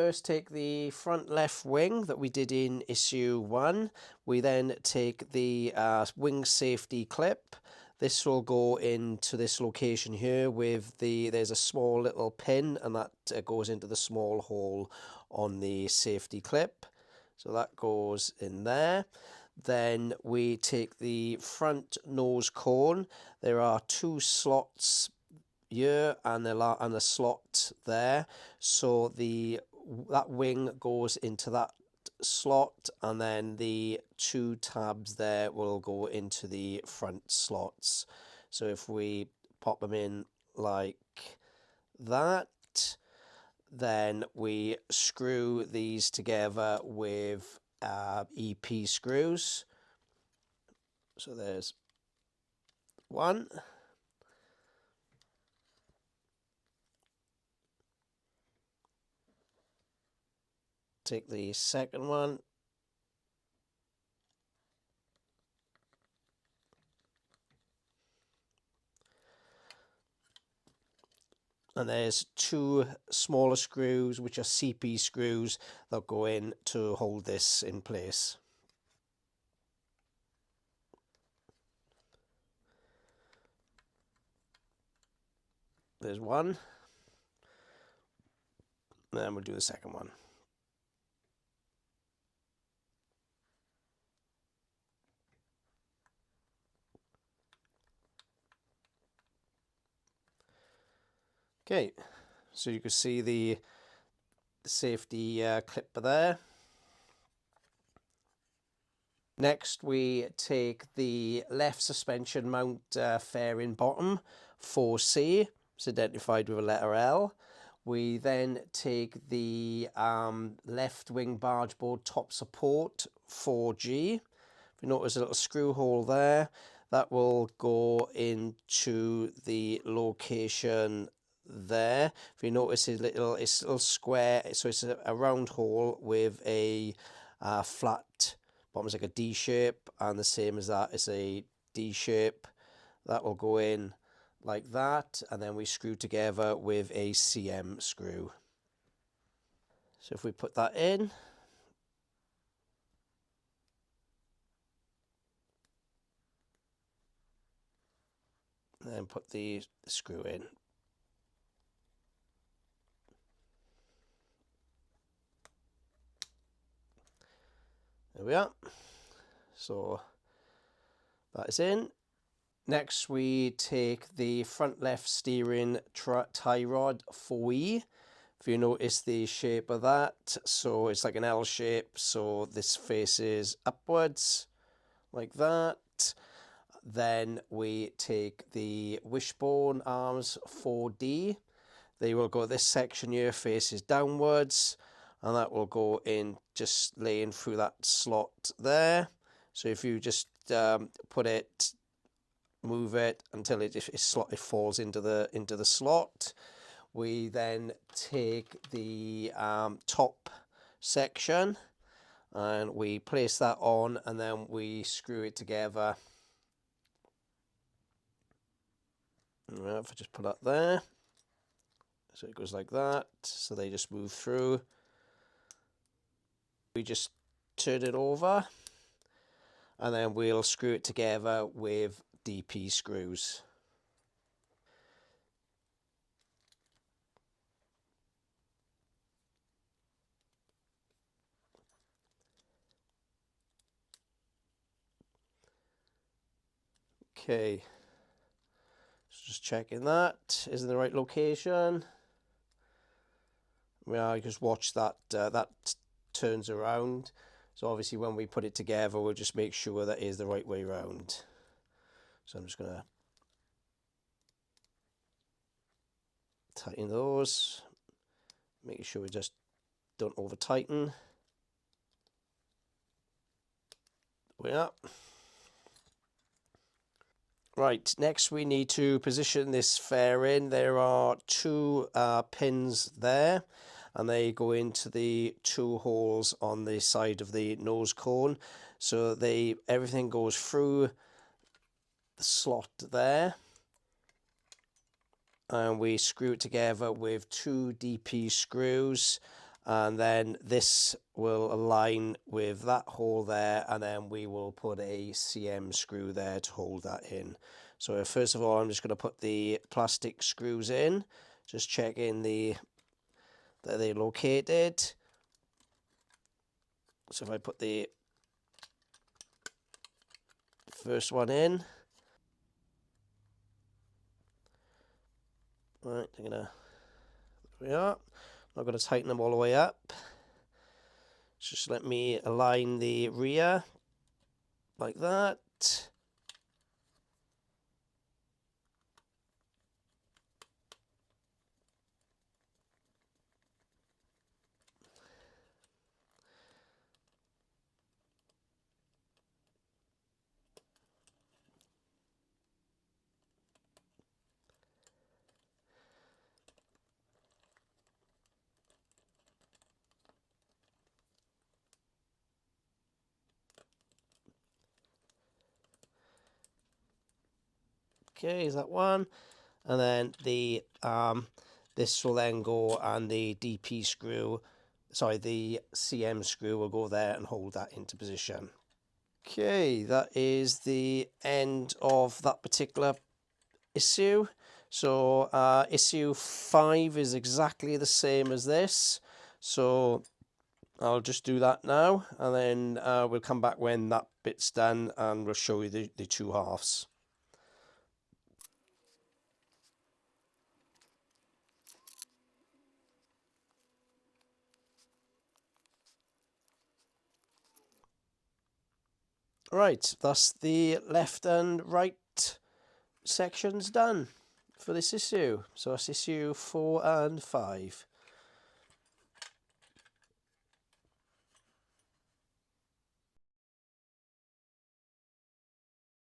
first take the front left wing that we did in issue 1. We then take the wing safety clip. This will go into this location here with there's a small little pin, and that goes into the small hole on the safety clip. So that goes in there. Then we take the front nose cone. There are 2 slots here and a slot there. So that wing goes into that slot, and then the 2 tabs there will go into the front slots. So if we pop them in like that, then we screw these together with EP screws. So there's one. Take the second one. And there's 2 smaller screws, which are CP screws, that go in to hold this in place. There's one. And then we'll do the second one. Okay, so you can see the safety clip there. Next, we take the left suspension mount fairing bottom 4C. It's identified with a letter L. We then take the left wing barge board top support 4G. If you notice a little screw hole there, that will go into the location there. If you notice it's a little square, so it's a round hole with a flat bottom, like a D shape, and the same as that is a D shape. That will go in like that, and then we screw together with a CM screw. So if we put that in, and then put the screw in. There we are. So that is in. Next, we take the front left steering tie rod 4E. If you notice the shape of that, so it's like an L shape, so this faces upwards like that. Then we take the wishbone arms 4D. They will go, this section here faces downwards, and that will go in, just laying through that slot there. So if you just move it until it falls into the slot. We then take the top section and we place that on, and then we screw it together. If I just put that there, so it goes like that, so they just move through. We just turn it over, and then we'll screw it together with DP screws. Okay, so just checking that is in the right location. Well, you just watch that that turns around. So obviously when we put it together, we'll just make sure that is the right way around. So I'm just going to tighten those, making sure we just don't over tighten. We are. Right, next we need to position this fairing. There are 2 pins there, and they go into the 2 holes on the side of the nose cone. So everything goes through the slot there, and we screw it together with 2 DP screws, and then this will align with that hole there, and then we will put a CM screw there to hold that in. So first of all, I'm just going to put the plastic screws in, just checking that they're located. So if I put the first one in, right, there we are. I'm not going to tighten them all the way up. Just let me align the rear like that. Okay, is that one? And then the this will then go, and the DP screw, sorry, the CM screw will go there and hold that into position. Okay, that is the end of that particular issue. So issue 5 is exactly the same as this. So I'll just do that now, and then we'll come back when that bit's done, and we'll show you the two halves. Right, that's the left and right sections done for this issue. So that's issue 4 and 5.